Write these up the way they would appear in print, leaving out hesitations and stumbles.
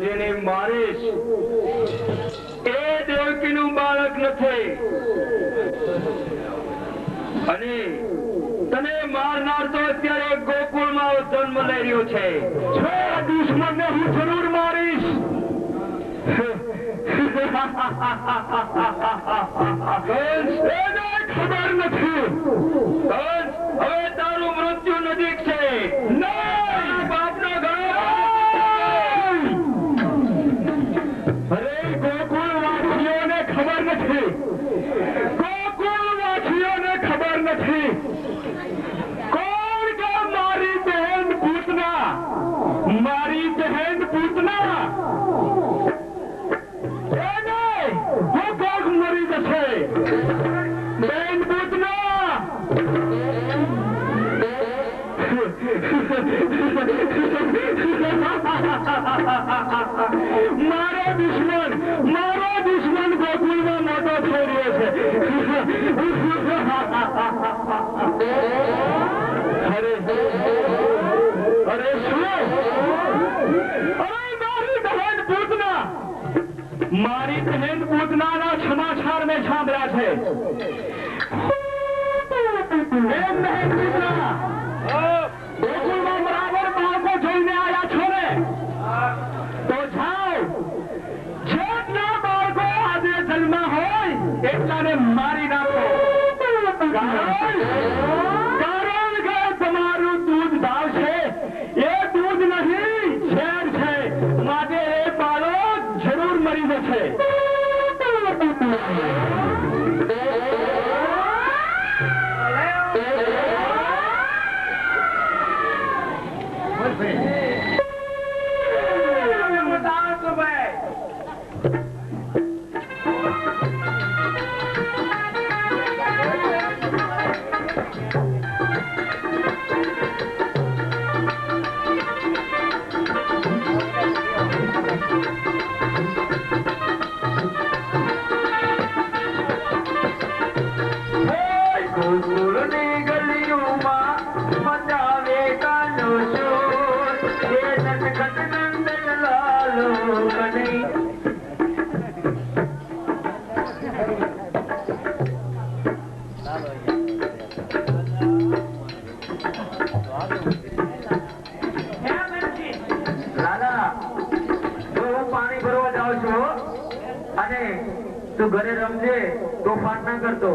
જેને મારીશ એ દેવકીનું બાળક નથી અને તને મારનાર તો અત્યારે ગોકુળમાં જન્મ લઈ રહ્યો છે. દુશ્મનને હું જરૂર મારીશ. એને ખબર નથી. હવે તારું મૃત્યુ નજીક છે. બાપનો ઘર. અરે ગોકુળવાસીઓને ખબર નથી. ગોકુળવાસીઓને ખબર નથી. કોણ કે મારી બહેન પૂતના એને હું કોક મરી જશે. બેન પૂતના મારો દુશ્મન ગોકુળમાં મોટો થઈ રહ્યો છે. અરે શું? મારી બહેન પૂતનાના સમાચાર મેં સાંભળ્યા છે. ગોકુળમાં બરાબર બાળકો જોઈને આવ્યા છો ને, તો જાઓ જેટલા બાળકો આજે જન્મ હોય એટલાને મારી નાખો. કારણ કે તમારું દૂધ ભાવ છે એ દૂધ નહીં ઝેર છે. માટે એ બાળક જરૂર મરી જશે. તું ઘરે રમજે, તોફાન ના કરતો.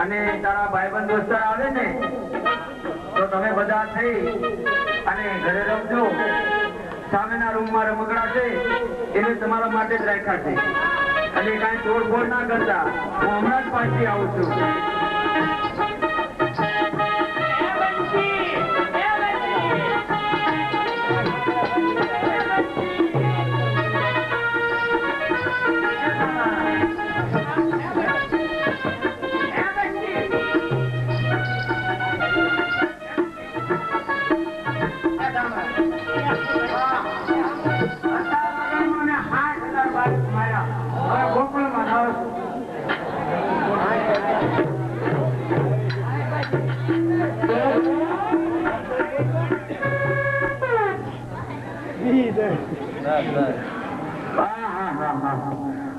અને તારા ભાઈબંધ દોસ્તાર આવે ને તો તમે બધા થઈ અને ઘરે રમજો. સામેના રૂમમાં રમકડા છે એને તમારા માટે જ રાખ્યા છે. અને કાંઈ તોડફોડ ના કરતા. હું હમણાં જ પાછી આવું છું.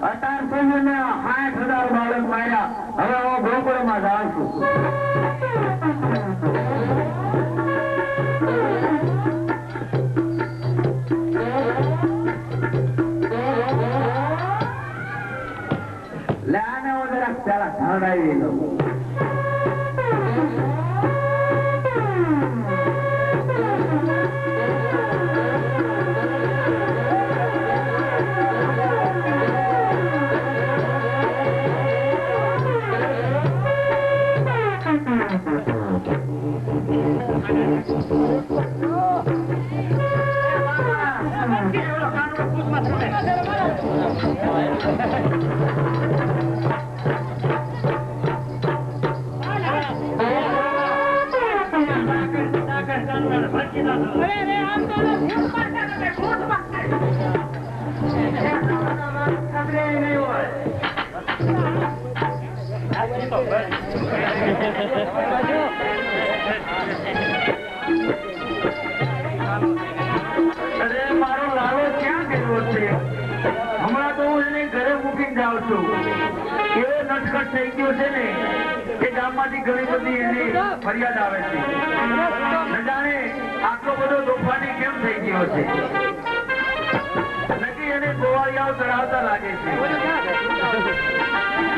અત્યાર સુધી મેં 60,000 બાળક માર્યા. હવે હું ગોકુળમાં જાઉં છું. લે આને હું જરાક પેલા ઢાંડાવી લઉં. અરે મારો લાલો ક્યાં ગયો છે. હમણાં તો હું એને ઘરે મૂકીને જાઉં છું. એવો નટખટ થઈ ગયો છે ને કે ગામમાંથી ઘણી બધી એની ફરિયાદ આવે છે. ન જાણે આટલો બધો તોફાની કેમ થઈ ગયો છે. નક્કી એને ગોવાળિયાઓ ચડાવતા લાગે છે.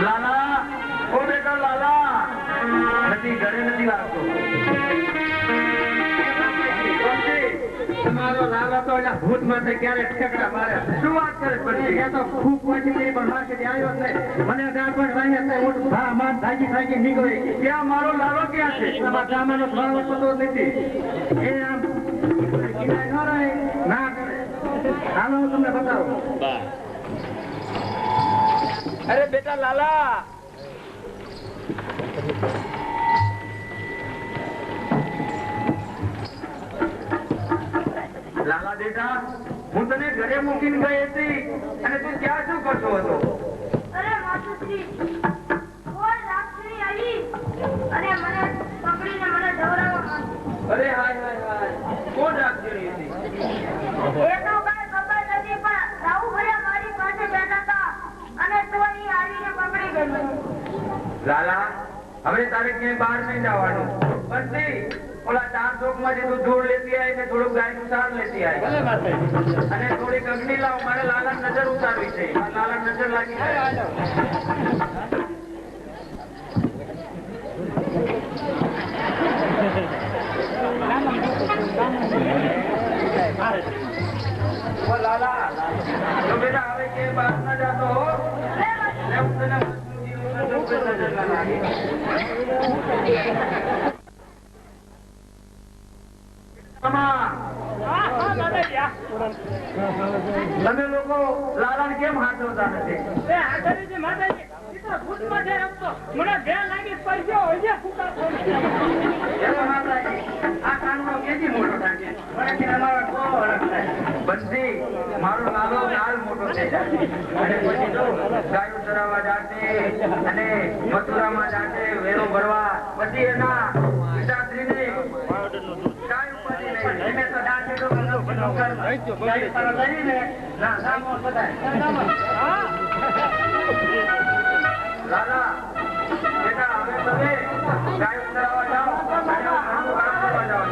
લાલા, ઓ બેટા લાલા, નથી ઘરે નથી લાગતો. તમારો લાલો તો એટલે ભૂત માં ક્યારે ઠેકડા મારે. શું વાત કરે પછી? એ તો ખૂબ પછી પણ માર્કેટ આવ્યો છે. મને 4-5 વાગ્યા હું થાકી નીકળી. ક્યાં મારો લાલો ક્યાં છે? તમારા ગામનો ભાવ થતો નથી. એ આમ કિનાય ન રહે ના કરે. હાલો હું તમને બતાવું. અરે બેટા લાલા, લાલા બેટા, હું તને ઘરે મૂકીને ગઈ હતી અને તું ક્યાં શું કરતો હતો? અરે માતુશ્રી, કોઈ રાક્ષસી આવી અને મને પકડીને મને દોરાવવા માંડી. અરે હાય હાય હાય, કોણ રાખતી હતી? એ તો કાંઈ ખબર નથી, પણ રાહુ ભૈયા મારી પાસે બેઠા હતા અને તો ઈ આવીને પકડી ગઈ. લાલા, હવે તારે ક્યાંય બહાર નહીં જવાનું. બંસી, ઓલા 4 ચોકમાંથી તું ધૂળ લેતી આવી ને થોડુંક ગાયનું સાર લેતી આવી અને થોડીક અગ્નિ લાવ. મારે લાલા નજર ઉતારવી છે. લાલા નજર લાગી જાય. ઓ લાલા, તો બેટા હવે કે બહાર ના જાતો હો. હું તને નજર ના લાગે. તમે લોકો લાલાને કેમ હાથવતા નથી? બંસી, મારો લાલો લાલ મોટો થઈ જાય અને પછી તો ગાયો ચરાવવા જાતે અને મથુરામાં જાતે વેરો ભરવા. પછી એના પિતાશ્રીને કાંઈ ઉપાધિ નહીં. એને તો ડાકે તો ગાયો ચરાવવા લઈને ના સામો બધાય. લાલા બેટા, હવે તમે ગાયો ચરાવવા જાઓ અને ઘરનું કામ કરવા જાઓ.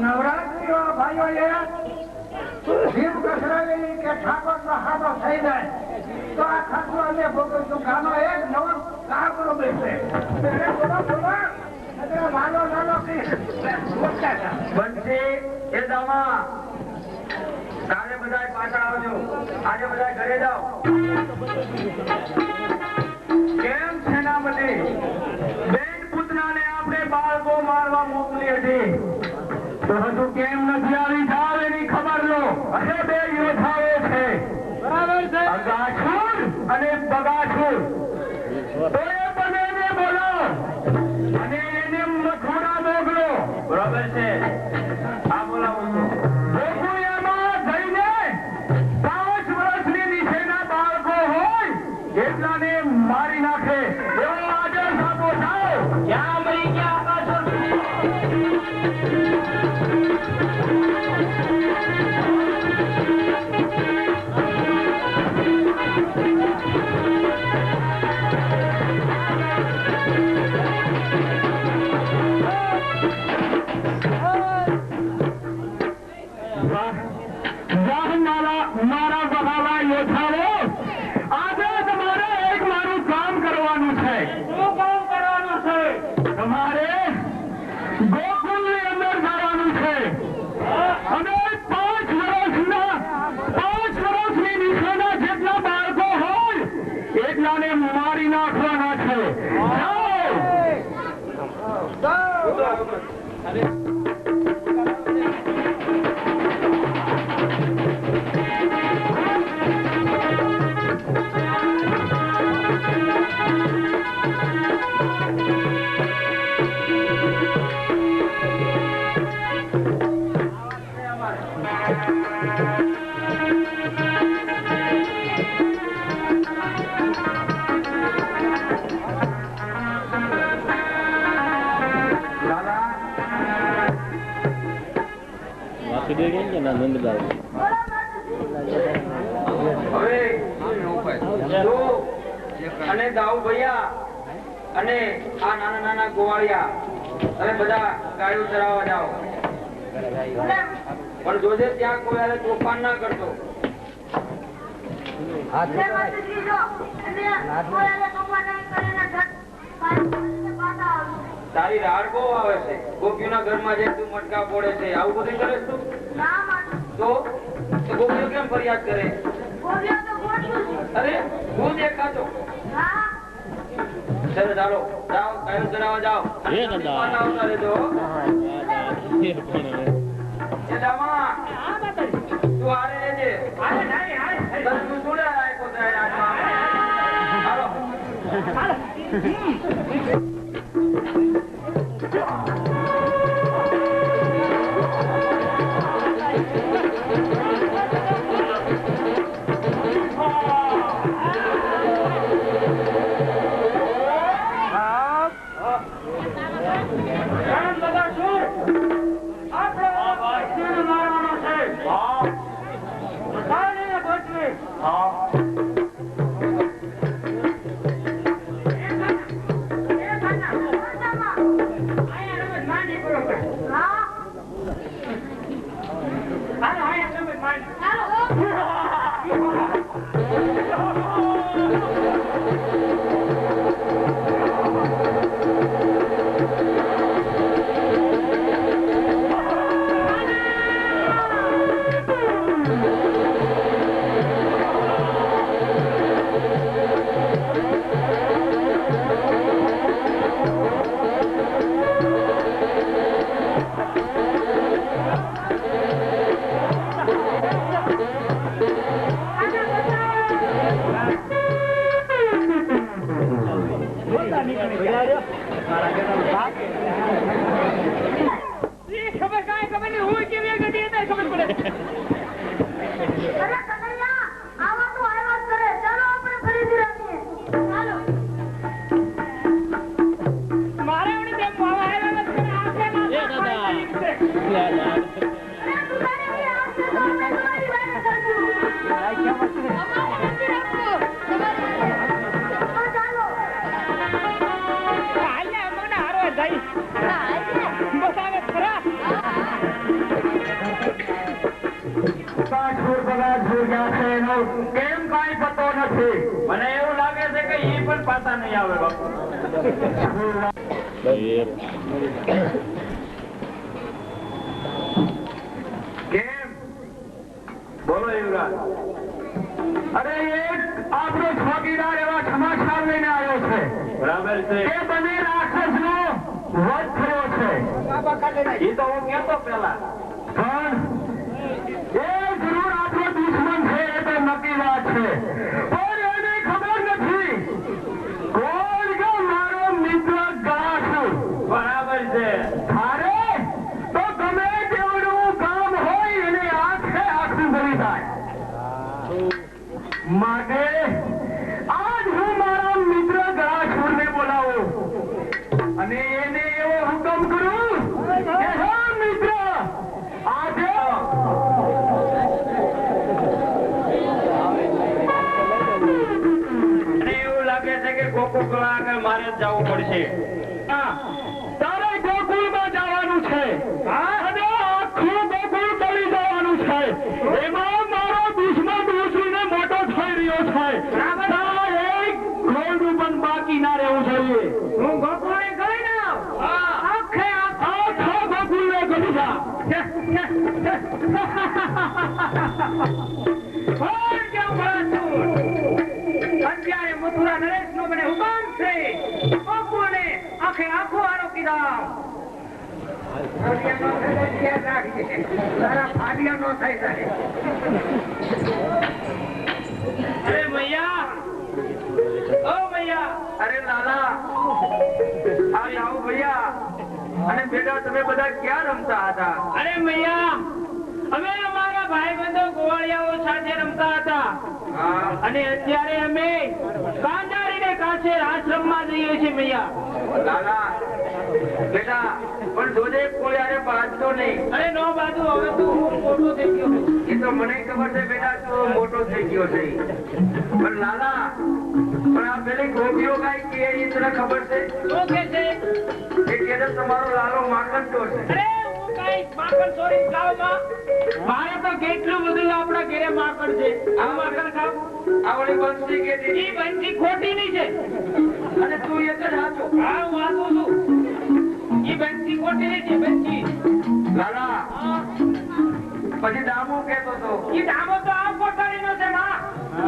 નવરાત્રી ભાઈઓ જીવ કસરાવેલી કે ઠાકોર નો હાથો થઈ જાય તો આ ખાતું અમે ભોગવશું. ગાનો એક નવો કાગડો બેસે. બંસી, એ દામા, કાલે બધા પાછા આવજો. આજે બધા ઘરે જાઓ. કેમ સેનાપતિ? બેન પુતનાને આપણે બાળકો મારવા મોકલી હતી તો હજુ કેમ નથી આવી? જાવ એની ખબર લો. અરે 2 યોદ્ધાઓ છે, બરાબર છે, અગાસુર અને બગાસુર. તો એ બંનેને બોલો અને એને મથુરા મોકલો. બરાબર છે, આ બોલાવું છું. ગોકુળિયામાં જઈને 5 વર્ષની નીચેના બાળકો હોય એટલાને મારી નાખે એવો આદેશ આપો. જાઓ. ક્યાં મરી ગયા આકાશો? મારા બહાવા યોદ્ધાઓ, આજે તમારે એક મારું કામ કરવાનું છે. શું કામ કરવાનું છે? તમારે ગોકુળની અંદર જવાનું છે અને 5 વર્ષની નીચેના જેટલા બાળકો હોય એટલાને મારી નાખવાના છે. જાઓ. હવે તું અને દાઉ ભૈયા અને આ નાના નાના ગોવાળિયા તમે બધા ગાયો ચરાવવા જાઓ, પણ જોજે ત્યાં કોઈ હારે તોફાન ના કરતો. તારી રાડ બહુ આવે છે, ગોપીઓના ઘરમાં જઈ તું મટકા ફોડે છે, આવું બધું કરે તું? તો ગોપીઓ કેમ ફરિયાદ કરે? અરે હું દેખાતો. ચલો ચાલો જાઓ, ગાયો ચરાવવા જાઓ. આવતા રહેજો. એ દામા તું હારે રહેજે. તું જોડે આપ્યો તારે હાથમાં. હાલો. કેમ કઈ પતો નથી? મને એવું લાગે છે કે ઈ પણ પાછા નહીં આવે બાપુ. કેમ બોલો યુવરાજ? અરે એક આપણો ચોકીદાર એવા સમાચાર લઈને આવ્યો છે. બરાબર છે. એ બને રાક્ષસ નો વધ થયો છે. એ તો હું કેતો પેલા, પણ એ જરૂર આપણો દુશ્મન છે, એ તો નક્કી વાત છે. પણ એને ખબર નથી કોણ કે મારો મિત્ર ગળાસુર. બરાબર છે. અરે તો ગમે તેવડું કામ હોય એને આંખે આંખું ભરી જાય. માટે આજ હું મારા મિત્ર ગળાસુરને બોલાવું અને એને એવો હુકમ કરું કે હા મિત્ર આજે ગોકુળ આગળ મારે જવું પડશે. તારે ગોકુળમાં જવાનું છે અને આખું ગોકુળ બળી જવાનું છે. એમાં મારો દુશ્મન દુશ્મને મોટો થઈ રહ્યો છે. એક ઘોડું પણ બાકી ના રહેવું જોઈએ. હું ગોકુળને ગઈ ના આખે આખો ગોકુળને ગઈ જા. અત્યારે મથુરા નરેશ નો મને હુકમ છે, ગોકુળને આખે આખો આરોપી દાવ. અરે મૈયા, ઓ મૈયા, અરે લાલા, આ જાઓ ભૈયા. અને બેટા તમે બધા ક્યાં રમતા હતા? અરે મૈયા, અમે અમારા ભાઈબંધો ગોવાળિયાઓ સાથે રમતા હતા અને અત્યારે અમે કાંડારીને કાંઠે આશ્રમમાં જઈએ છીએ. મૈયા લાલા બેટા પણ જોજે કોઈ આરે બાજતો નહીં. અરે નો બાજુ, હવે તું મોટો થઈ ગયો. એ તો મને ખબર છે બેટા તું મોટો થઈ ગયો છે. પણ લાલા, પણ આ પેલી ગોપીઓ કાંઈ કે એ તને ખબર છે? શું કે છે? એ કે છે તમારો લાલો માખણ ચોર છે. અરે હું કાંઈ માખણ ચોરી ખાવામાં? મારે તો કેટલું બધું આપણા ઘરે માખણ છે. આ માખણ ખાવ? આ ઓલી બંસી કે ઈ બંસી ખોટી ની છે. અને તું એક જ હાચો. હા હું વાંચું છું. ઈ બંસી ખોટી ની છે, બંસી. લાલા, હા. પછી દામો કેતો તો ઈ ડામો તો આવ કોઠારીનો છે માં.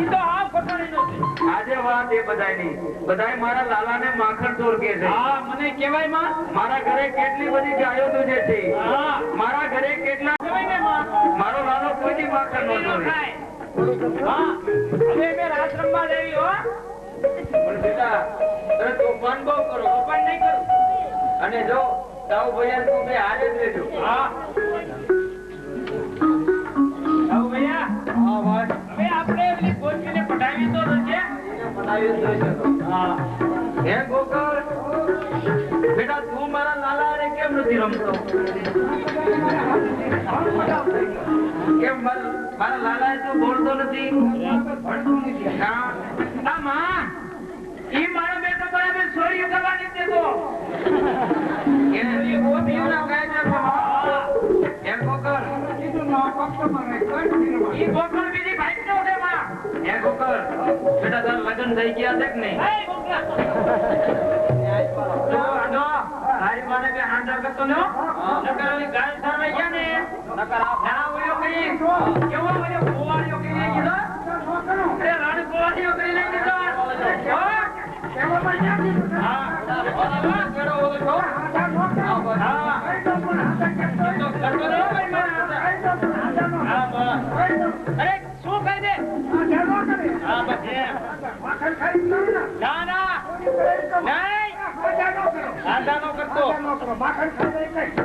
ઈ તો આવ કોઠારીનો છે. આજે વાત એ બધાયની. બધાય મારા લાલાને માખણ ચોર કે છે. હા મને કહેવાય માં. મારા ઘરે કેટલી બધી ગાયો દૂધે છે. હા મારા ઘરે કેટલા કહેવાય ને માં. મારો લાલો કોઈ દી માખણ નો ચોરે. ખાય. હા હવે મેં આશ્રમમાં લેવી હો. પણ બેટા તમે તોફાન બહુ કરો. તોફાન નહીં કરું. અને જો તાવ ભૈયા તું બે હારે જ લેજો. હા આવ ભૈયા. હા ભાઈ, હવે આપણે પેલી ગોચવીને પટાવી તો છે. એને બનાવી જ જોઈશે તો. હા હે ગોકળ, બેટા તું મારા લાલા હારે કેમ નથી રમતો? કેમ મારા લાલા તું બોલતો નથી? હા. આ માં ઈ મારો બેટો બરાબર ચોરી કરવાની જ દેતો. એને ઈ ગોપીઓના કાયદામાં. હે ગોકળ, ઈ ગોખણ બીજી ભાઈ નો છે માં. હે ગોકળ, બેટા તારા લગ્ન થઈ ગયા છે કે નહીં? એ ગોખલા. તો આનો તારી માને કે હાંડા કરતો ને હો? નકર ઓલી ગાય સામે ગયા ને નકર આ ના ઓયો કરી કેવો મને ગોવાળીઓ કરી કીધો? અરે રાણ ગોવાળીઓ કરી લઈ દીધો. કેવો મને હા કેડો ઓલો છો? હા તો કરતો ને ભાઈ મારા હા બસ. અરે શું કહી દે? હા બસ એમ. ના ના નહીં હાંડા નો કરતો.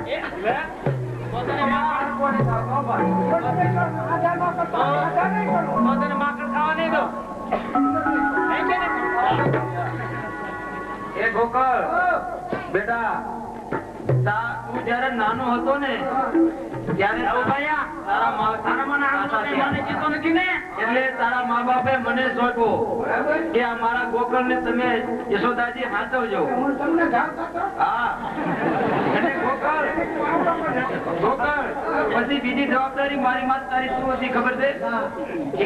એ લે તો તને માખણ કોને ખાવ બાબા? તો તને માખણ ખાવા નહીં દો. નહીં કે નહીં? એ ગોકળ, બેટા તું જયારે નાનો હતો ને ત્યારે તારા મા બાપે મને સોંપ્યો કે આ મારા ગોકળ ને તમે યશોદાજી હાચવજો. હા અને ગોકળ પછી બીજી જવાબદારી મારી માં તારી શું હતી ખબર છે?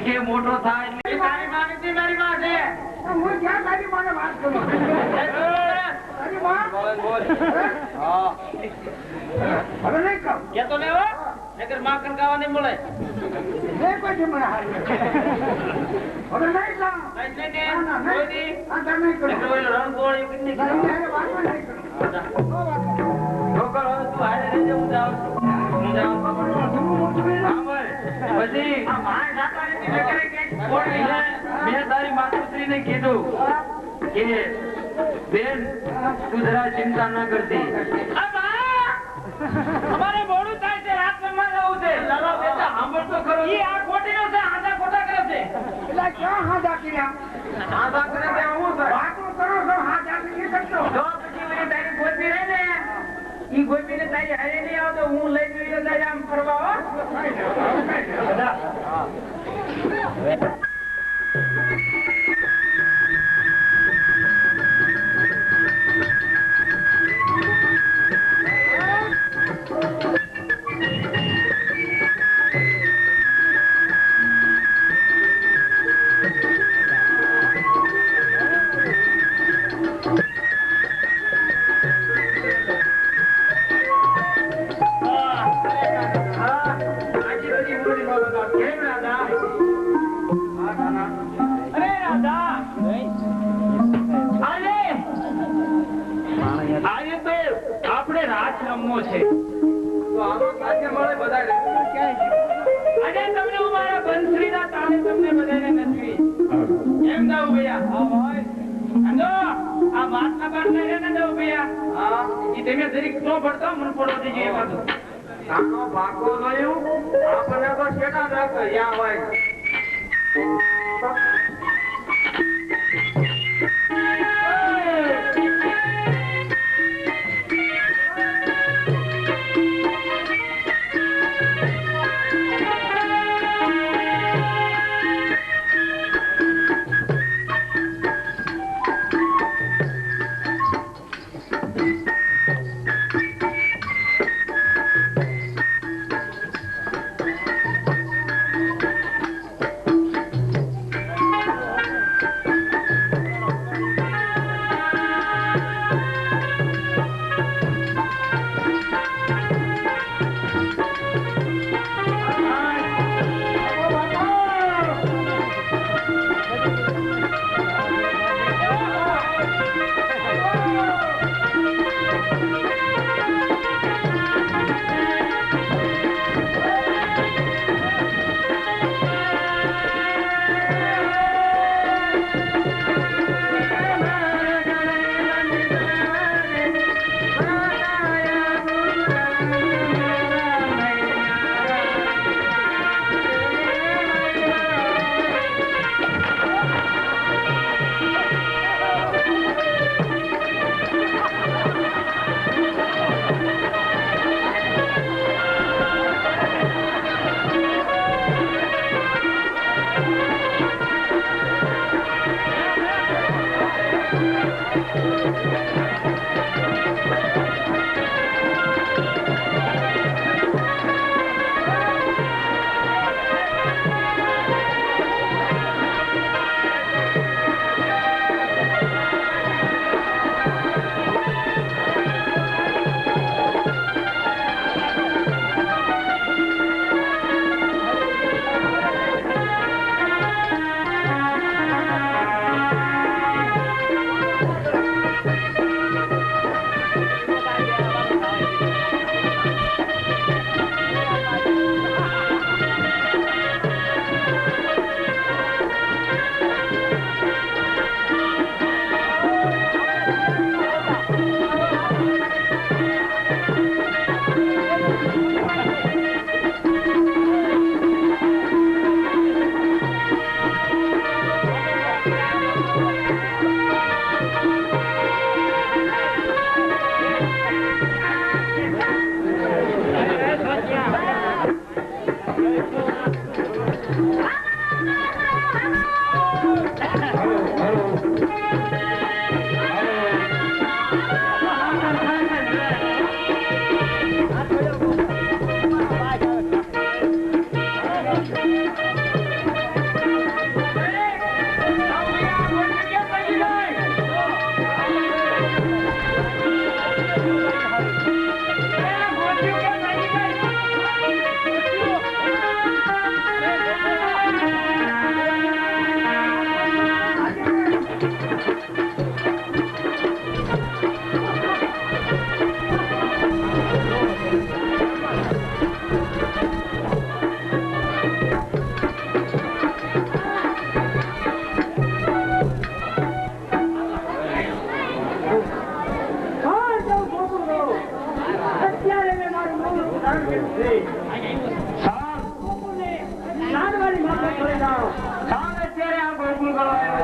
કે મોટો થાય એટલે તારી માં નથી, મારી માં છે. કે તો લેવો નકર માખણ ખાવા નહીં મળે. મેં તારી માતુશ્રી ને કીધું કે બેન તું જરા ચિંતા ના કરતી. અમારે મોડું થાય છે, રાત રમવા જવું છે. લાલા બેટા સાંભળ તો ખરો. ઈ આ ખોટીનો છે, આંધા ખોટા કરે છે. આધા કરે તે હું થાય? જો પછી પેલી તારી ગોપી રહે ને, ઈ ગોપીને તારી હારે નહીં આવે તો હું લઈ જઈએ તારી આમ ફરવા હો.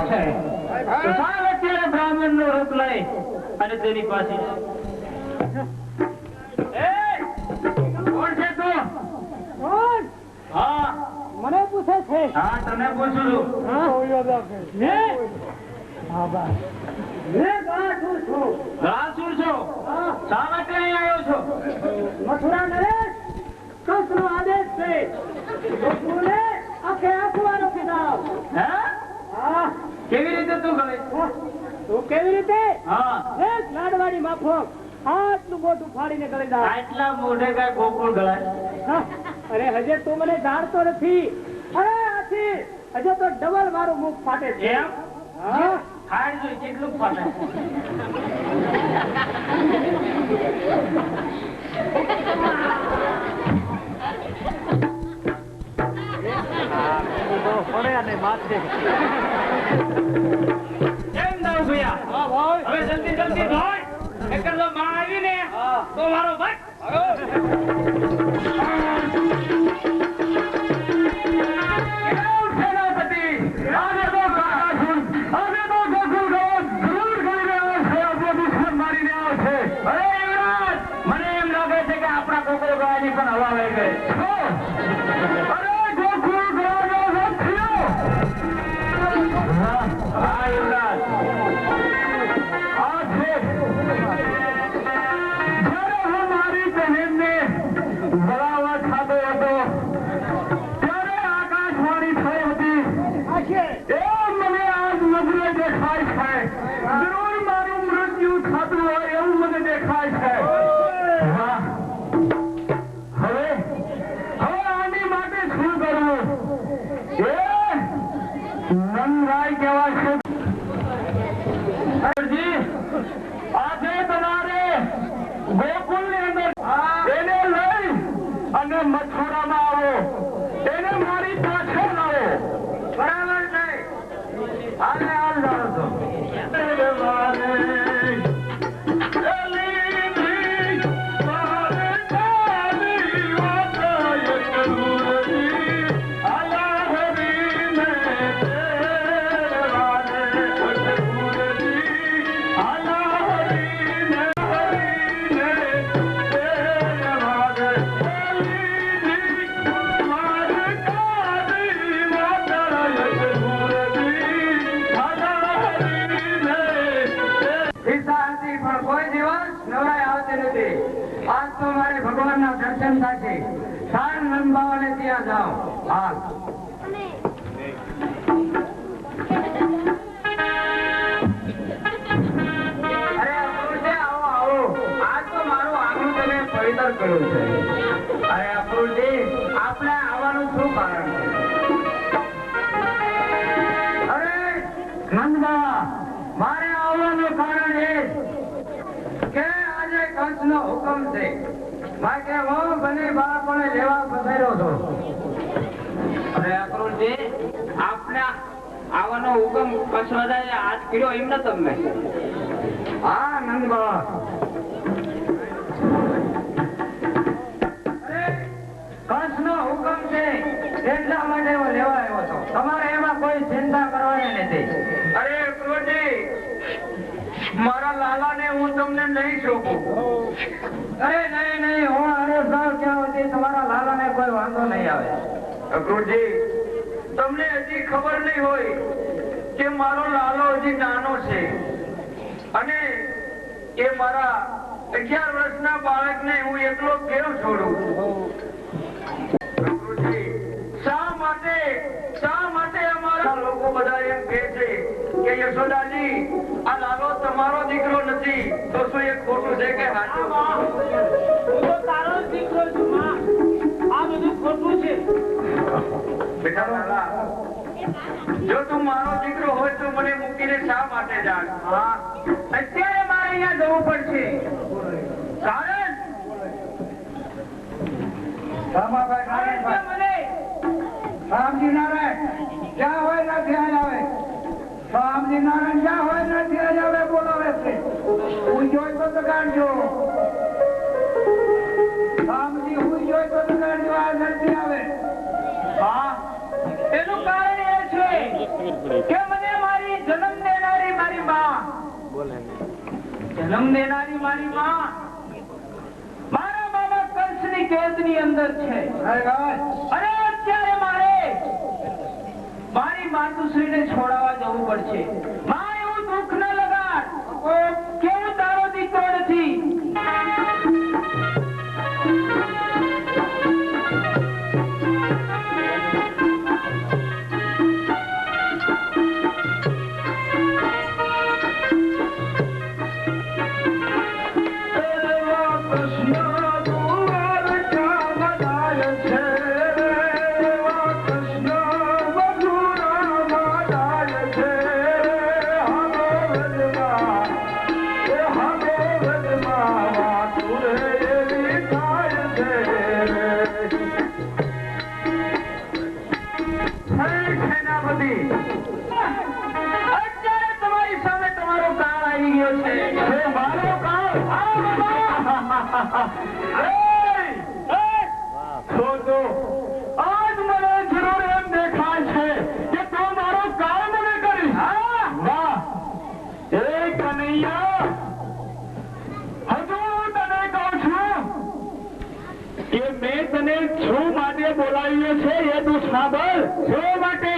છે. તો ચાલ અત્યારે બ્રાહ્મણનો રૂપ લઈ અને તેની પાસે કોણ છે તું? હા મને પૂછે છે. હા તને પૂછું છું. ગાસુર છો? શા માટે અહીં આવ્યો છો? મથુરા નરેશ કૃષ્ણનો આદેશ છે. ગોકુળને આખે આખવાનો કિતાબ. હે? હા કેવી રીતે તું ગઈ? તું કેવી રીતે? હા એક લાડવાની માફક આટલું મોટું ફાડીને ગળી દા. આટલા મોઢે કઈ ગોકુળ ગળાય? હા, અરે હજે તું મને જાણતો નથી. અરે આથી હજે તો ડબલ મારું મુખ ફાટે છે. એમ? હા ખાડ જોઈ કેટલું ફાટે. કેમ દાવ ભૈયા? હવે જલ્દી જલ્દી ધોય. નકર તો માં આવી ને તો મારો ભાઈ મથુરામાં આવો, એને મારી પાસે લાવો. બરાબર છે. હાલ જાણો છો. આજ તો મારે ભગવાનના દર્શન થશે. સાર નંદબાવાને ત્યાં જાઓ. હાલ અરે અપરુષે આવો આવો. આજ તો મારું આંગણું તમે પવિત્ર કર્યું છે. અરે અપરુષજી આપણે આવવાનું શું કારણ છે? અરે નંદબા મારે આવવાનું કારણ એ કે આજે કંસનો હુકમ છે. માટે હું બને બાળકોને લેવા પધાર્યો છું. અરે અક્રૂરજી આપને આવવાનો હુકમ કંસ રાજાએ આજ કર્યો એમ ન તમને? હા નંદબા. અરે કંસનો હુકમ છે એટલા માટે હું લેવા આવ્યો છું. તમારે એમાં કોઈ ચિંતા કરવાની નથી. અરે અક્રૂરજી મારા લાલાને હું તમને નહીં સોંપું. અરે નહીં હું અરે સાહેબ ક્યાં હતી તમારા લાલાને કોઈ વાંધો નહીં આવે. અક્રૂરજી તમને હજી ખબર નહીં હોય કે મારો લાલો હજી નાનો છે અને એ મારા 11 વર્ષના બાળકને હું એકલો કેમ છોડું? અક્રૂરજી શા માટે અમારા લોકો બધા એમ કહે છે કે યશોદાજી આ લાલો તમારો દીકરો નથી, તો શું એ ખોટું છે કે સાચું? હું તો તારો જ દીકરો છું માં. આ બધું ખોટું છે. બેટા લાલા જો તું મારો દીકરો હોય તો મને મૂકીને શા માટે જાણ? હા અત્યારે મારે અહીંયા જવું પડશે. કારણ રામજી નારાયણ જ્યાં હોય નથી આવે. રામજી નારાયણ જ્યાં હોય નથી આવે બોલાવે છે. હું જોઈ તો કાઢજો. રામજી હું જોઈ તો કાઢજો. આ નથી આવે. હા એનું કારણ એ છે કે મને મારી જન્મ દેનારી મારી માં મારા મામા કંસની કેદની અંદર છે અને અત્યારે મારી માતુશ્રીને છોડાવવા જવું પડશે. માં એવું દુઃખ ન લગાડ કે હું તારો દીકરો નથી. બોલાવ્યો છે એ તું સાંભળ. શું માટે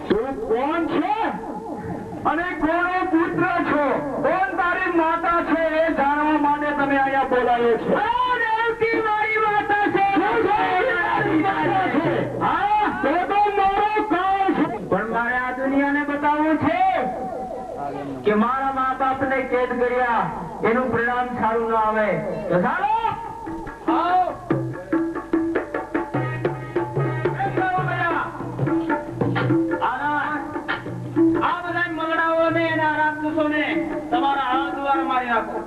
તું કોણ છે અને કોનો પુત્ર છો, કોણ તારી માતા છે એ જાણવા માટે તમે અહીંયા બોલાવ્યો છે. મારી માતા છે. હા તો મારો કાળ છે. પણ મારે આ દુનિયાને બતાવવું છે કે મારા મા બાપ ને કેદ કર્યા એનું પરિણામ સારું ના આવે. તો ચાલો તમારા હાથ દ્વારા મારી નાખો.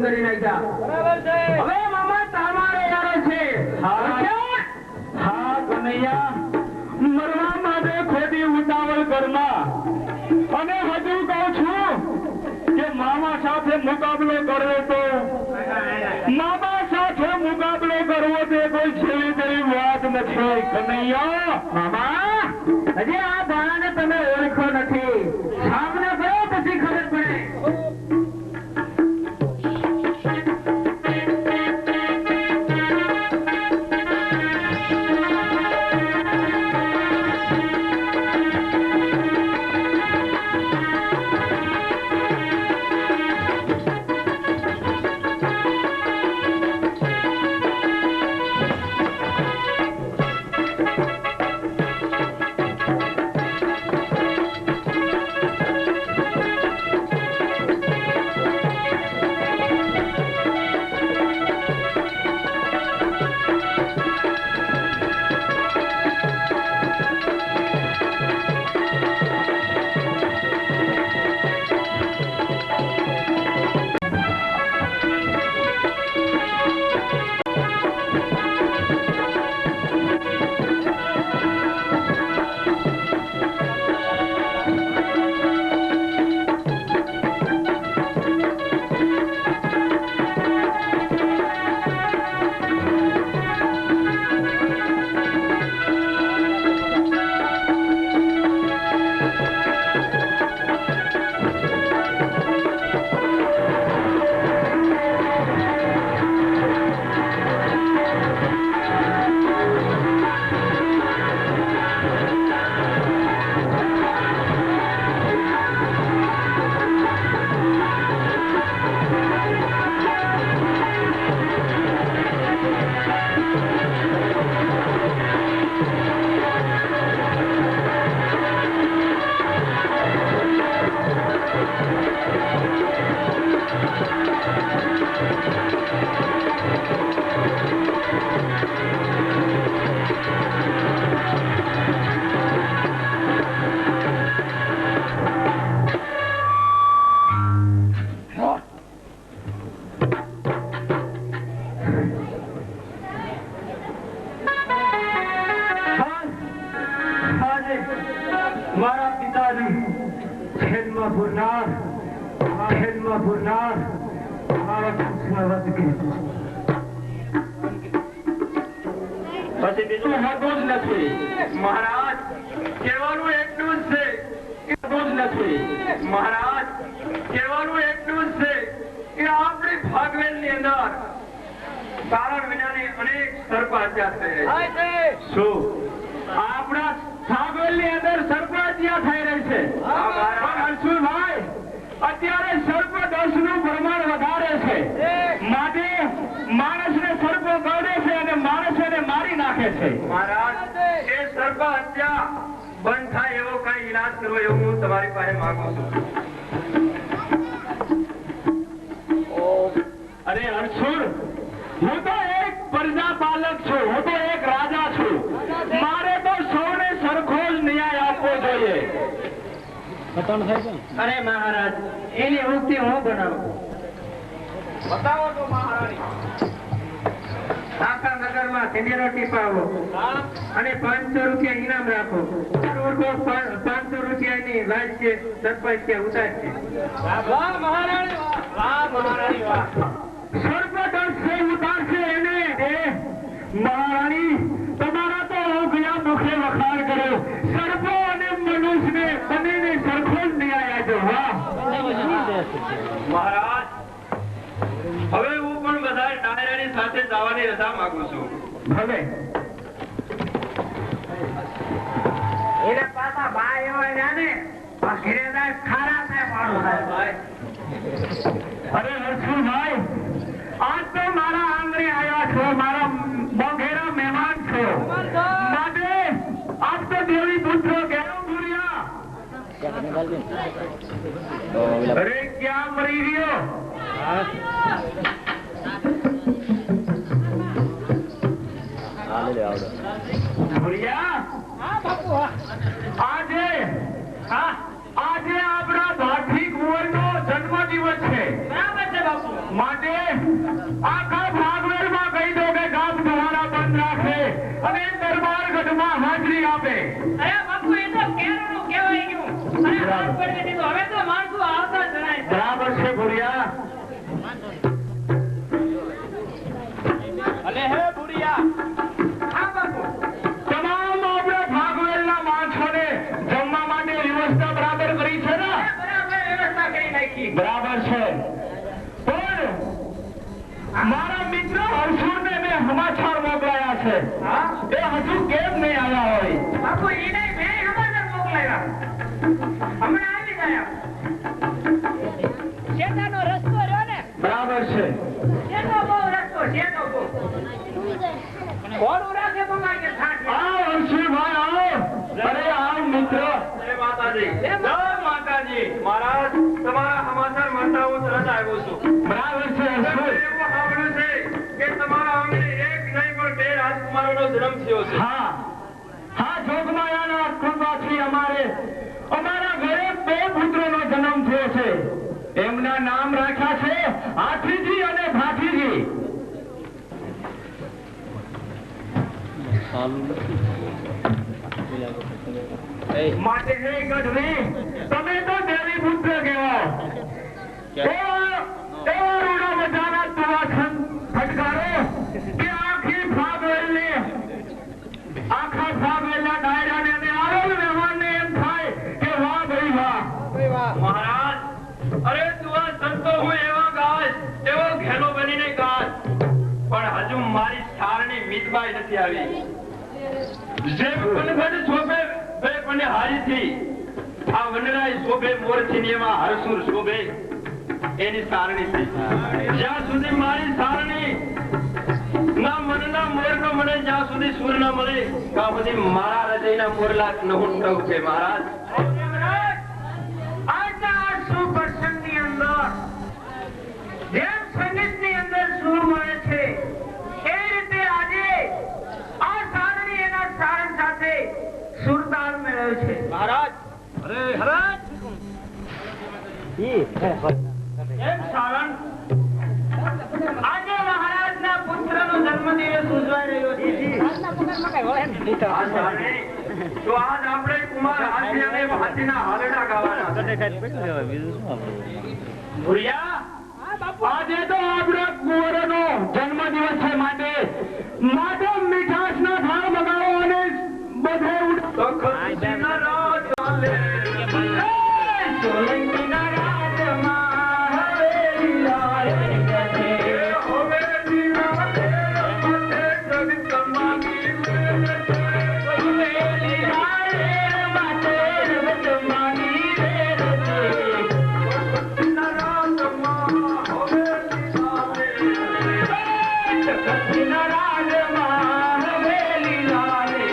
કરી નાખ્યા. હવે મામા તમારે યાર છે. હા કનૈયા, મરવા માટે ખોટી ઉતાવળ કરમાં અને હજુ કહું છું કે મામા સાથે મુકાબલો કરવો તો મામા સાથે મુકાબલો કરવો તે કોઈ છેલ્લી તેવી વાત નથી. કનૈયા મામા, હજી આ ભાણાને તમે ઓળખો નથી. સામને કરો પછી ખબર પડે. ખેલમાં ભૂરનાર મારા સંસ્કારવત કે પછી બીજું હોતું જ નથી મહારાજ. કહેવાનું એટલું જ છે, હોતું જ નથી મહારાજ. કહેવાનું એટલું જ છે કે આપણી ભાગવેલની અંદર કારણ વિનાની અનેક સર્પ હત્યા થઈ રહી છે. શું આપણા ભાગવેલની અંદર સર્પ હત્યા થઈ રહી છે? પણ હર્ષુભાઈ, અત્યારે સર્પ દોષનું પ્રમાણ વધારે છે, માટે માણસને સર્પ કરડે છે અને માણસોને મારી નાખે છે. મહારાજ, એ સર્પ હત્યા બંધ થાય એવો કઈ ઈલાજ કરવો એવું હું તમારી પાસે માંગુ છું. અરે હર્ષુર, હું તો એક પ્રજાપાલક છું, હું તો એક રાજા છું. મારે તો સૌને સરખો જ ન્યાય આપવો જોઈએ. અરે મહારાજ, એની મુક્તિ હું બનાવું. બતાવો તો મહારાણી. આખા નગરમાં સિંધેરો ટીપાવો અને 500 રૂપિયા ઇનામ રાખો. 500 રૂપિયાની લાજ છે, સરપંચ કે ઉતારશે. વાહ મહારાણી, વાહ મહારાણી, વાહ. સર્પદંશ છે ઉતારશે એને. મહારાણી, તમારા તો ગયા મુખે વખાણ કર્યો. સર્પો અને મનુષ્યને બંનેને સરખો જ ન્યાય આપ્યો. વાહ મહારાજ, હવે હું પણ બધા ડાયરાની સાથે જવાની રજા માંગુ છું. ભલે. એને પાછા ભાઈ એવા જાને ઘેરેદાર ખારા થાય મારું ભાઈ. અરે હર્ષુભાઈ, આજ તો મારા આંગણે આવ્યા છો, મારા મોઘેરા મહેમાન છો, માટે આપ તો દેવી પુત્રો ઘેરો ભૂર્યા. અરે ક્યાં મરી રહ્યો? ભૂર્યા, આજે આપણા ભાઠી કુંવરનો જન્મદિવસ છે. બરાબર છે બાપુ. માટે આખા ભાગવેલમાં કહી દો કે ગામ તમારા બંધ રાખે અને દરબારગઢમાં હાજરી આપે. અરે બાપુ, એ તો કેરળનું કહેવાય ગયું. અને હાથ પડી દીધું. હવે તો માણસો આવતા જણાય છે. બરાબર છે ભૂરિયા. અને હે ભૂરિયા, હા બાપુ. તમામ આપણા ભાગવેલના માણસોને જમવા માટે વ્યવસ્થા બરાબર કરી છે ને? બરાબર વ્યવસ્થા કરી નાખી. બરાબર છે. પણ મારા મિત્ર હર્ષુરને મેં સમાચાર મોકલાયા છે. એ હજુ કેમ નહીં આવ્યા હોય? બાપુ, એને મેં સમાચાર મોકલાવ્યા. હમણાં આવી ગયા. શેતાનો રસ્તો રહ્યો ને? બરાબર છે. શેનો બહુ રસ્તો, શેનો બહુ. ઘોડું રાખે બમાઈ કે થાક. આવો હર્ષુરભાઈ, આવો. અરે આવ મિત્ર. જય માતાજી. જય માતાજી. મહારાજ, તમારા સમાચાર મળતા હું તરત આવ્યો છું. બરાબર છે મેં હર્ષુર. એવું સાંભળ્યું છે કે તમારા આંગણે એક નહીં પણ 2 રાજકુમારોનો જન્મ થયો છે. હા, જોગમાયાના કૃપાથી અમારા ઘરે 2 પુત્રોનો જન્મ થયો છે. એમના નામ રાખ્યા છે હાથીજી અને ભાથીજી. માટે હે ગઢવી, તમે તો દેવી પુત્ર કહેવાય. એવા રૂડા મજાના તુવાસન ફટકારો કે આખા ભાગવેલના ડાયરાને અને આવેલ મહેમાનને એમ થાય કે વાહ ભાઈ વાહ. મહારાજ, અરે તું આ સંતો હું એવા ગાશ, એવો ઘેલો બનીને ગાશ, પણ હજુ મારી સારની મીતબાઈ નથી આવી. જે પનગઢ શોભે બે પને હારીથી, આ વનરાય શોભે મોરથી ને એમાં હરસુર શોભે એની સારણી છે. જ્યાં સુધી મારી સારણી ના મનના મોરનો મને જ્યાં સુધી સૂર ન મળે ત્યાં સુધી મારા હૃદયના મોરલા ન ટવકે. મહારાજ, આજના શુભ પ્રસંગની અંદર જેમ સંગીતની અંદર સુર મળે છે, એ રીતે આજે આ સારણી એના સારણ સાથે સુરતાલ મેળવ્યો છે. મહારાજ, અરે હરાજ, એમ સારણ આજે મહારાજના પુત્રનો જન્મદિવસ ઉજવાઈ રહ્યો છે. આ સારણી તો આજ આપણે કુમાર હાથી અને હાથીના હાલડા ગાવાના ભુરિયા, આજે તો આપણા કુંવરનો જન્મદિવસ છે, માટે મીઠાશના થાળ મગાવો અને બધે તો ખુશીના રાત ચાલે સોલંકીના રાજમાં હવેલી લાલે ગજે હવેલી લાલે માથે જગદંબાની હવેલી લાલે માથે જગદંબાની ખુશીના રાતમાં હવેલી લાલે ખુશીના રાજમાં હવેલી લાલે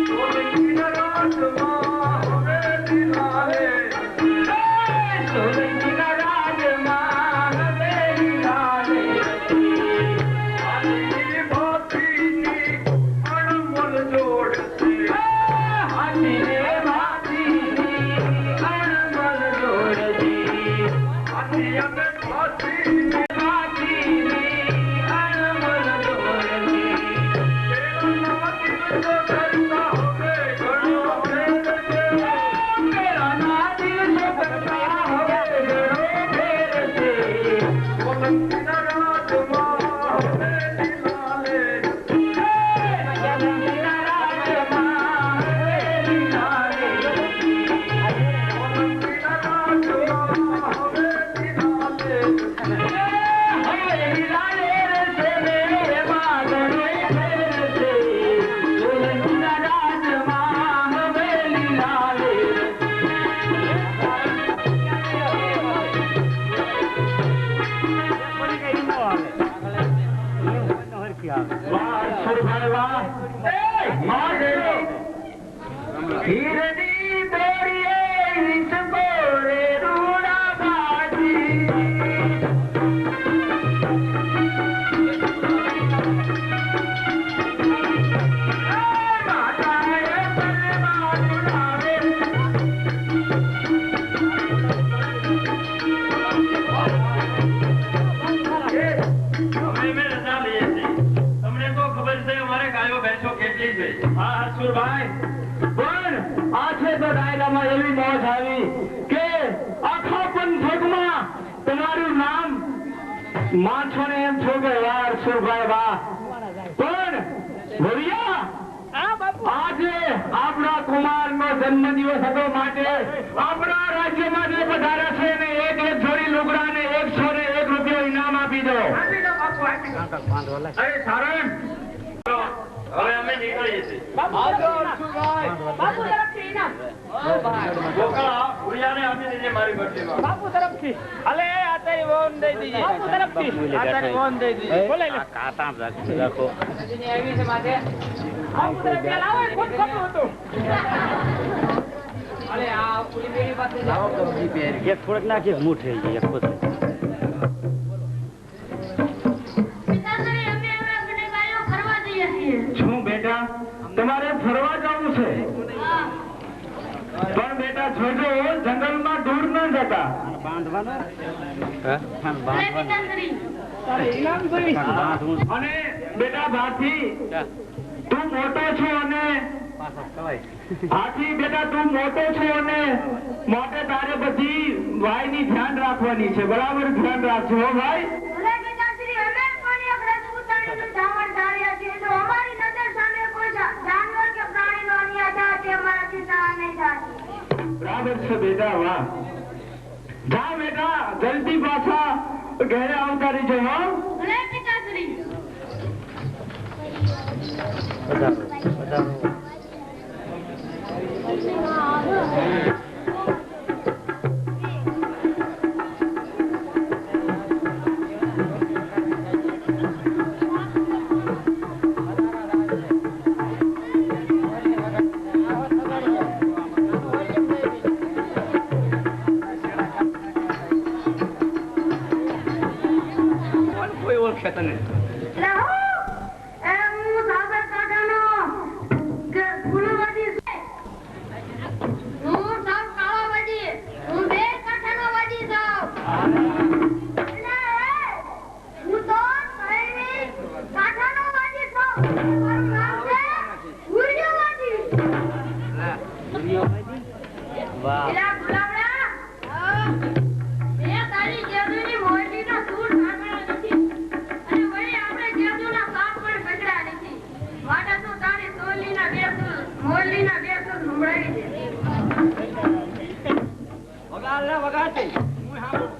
સોલંકીના રાજમાં હવેલી લાલે સોલંકીના રાજમાં હવેલી લાલે હાથીની ભાથીની અણમોલ જોડ છે હાથીને ભાથીની અણમોલ જોડ છે હાથી અને ભાથીની અણમોલ જોડ છે તેરા દિવસો કરતા હવે ઘણો ફેર છે તેરા દિવસો કરતા હવે ઘણો ફેર છે સોલંકીના રાજમાં હવેલી લાલે સોલંકીના રાજમાં હવેલી લાલે સોલંકીના રાજમાં હવેલી લાલે હવેલી લાલે રે રે વાદળો ફેર છે સોલંકીના રાજમાં હવેલી લાલે હીરની દોરીએ વિસકોરે રૂડા બાજી માતાએ પરમા સુનાવે તમને તો ખબર છે અમારે ગાયો ભેંસો કેટલી છે. હા હસુરભાઈ, પણ આ છે તો ડાયરામાં એવી મોજ આવી કે આખા પંથકમાં તમારું નામ માછો ને એમ છો કે વાર સુરભાઈ વાહ. પણ ભુરિયા, આજે આપણા કુમારનો જન્મદિવસ હતો, માટે આપણા રાજ્યમાં જે પધાર્યા છે એને એક જોડી લુગડા ને 101 રૂપિયા ઇનામ આપી દો. અરે સારણ, હવે અમે નીકળીએ છીએ. બાપુ તરફથી ઇનામ. ભુરિયાને આપી દેજે મારી બદલીમાં. બાપુ તરફથી. અલે આ તારી વોન દઈ દીજે. બાપુ તરફથી. આ તારી વોન દઈ દીજે. બોલાઈ લે. કાતા રાખો. દીને આવી છે માથે. બાપુ તરફથી લાવો ખોટ ખોટું હતું. અલે આ પૂરી મેરી પાસે જાઓ. એક થોડક નાખી મૂઠ થઈ ગઈ એક પોતે. શું બેટા, તમારે ફરવા જવું છે? પણ બેટા જોજો, જંગલમાં દૂર ન જતા. બાંધવાનું અને બેટા ભાથી, તું મોટો છો અને હાથી બેટા તું મોટો છો અને મોટે તારે બધી વાયની ધ્યાન રાખવાની છે. બરાબર ધ્યાન રાખજો હો ભાઈ. બરાબર છે બેટા, વાહ. જા બેટા, જલ્દી પાછા ઘરે આવતા રહેજો. હો કોઈ ઓળખે તને? હું સાબરકાંઠાનો કે વાહ એલા ગુલાબડા મેં તારી જેદુની મોરલીનો સૂર સાંભળ્યો નથી અને વળી આપણે જેદુના સાપ પણ પકડ્યા નથી માટે તું તારી સોલીના બે સૂર મોરલીના બે સૂર સંભળાવી દે વગાડ લે વગાડ દે હું સાંભળું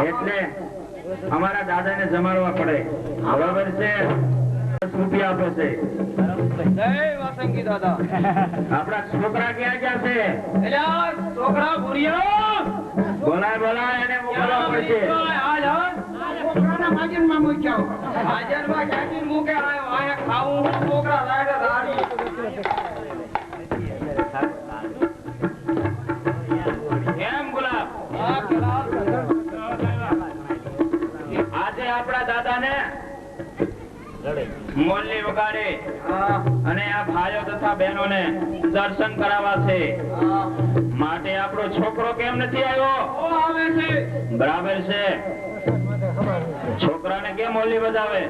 એટલે અમારા દાદાને જમાડવા પડે. બરાબર છે. રૂપિયા આપે છે. જય વાસંગી દાદા. આપણા છોકરા ક્યાં ક્યાં છે? એલા છોકરા ભૂરિયા બોલાય એને મોકલવા પડશે. આજ છોકરાના માજનમાં મૂક્યો. હાજરમાં ક્યાંથી મૂકે આયો આયા ખાવું છોકરા લાગે રાડી. કેમ ગુલાબ? આજે આપણા દાદાને મોરલી વગાડે અને આ ભાઈઓ તથા બહેનોને દર્શન કરાવવા છે. માટે આપણો છોકરો કેમ નથી આવ્યો? આવે છે. બરાબર છે. છોકરાને કેમ મોરલી બજાવે?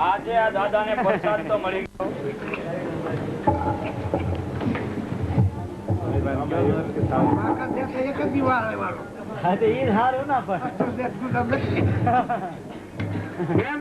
આજે આ દાદાને પ્રસાદ તો મળી ગયો. એક જ દિવાળ હા તો એ સારું ના પણ કેમ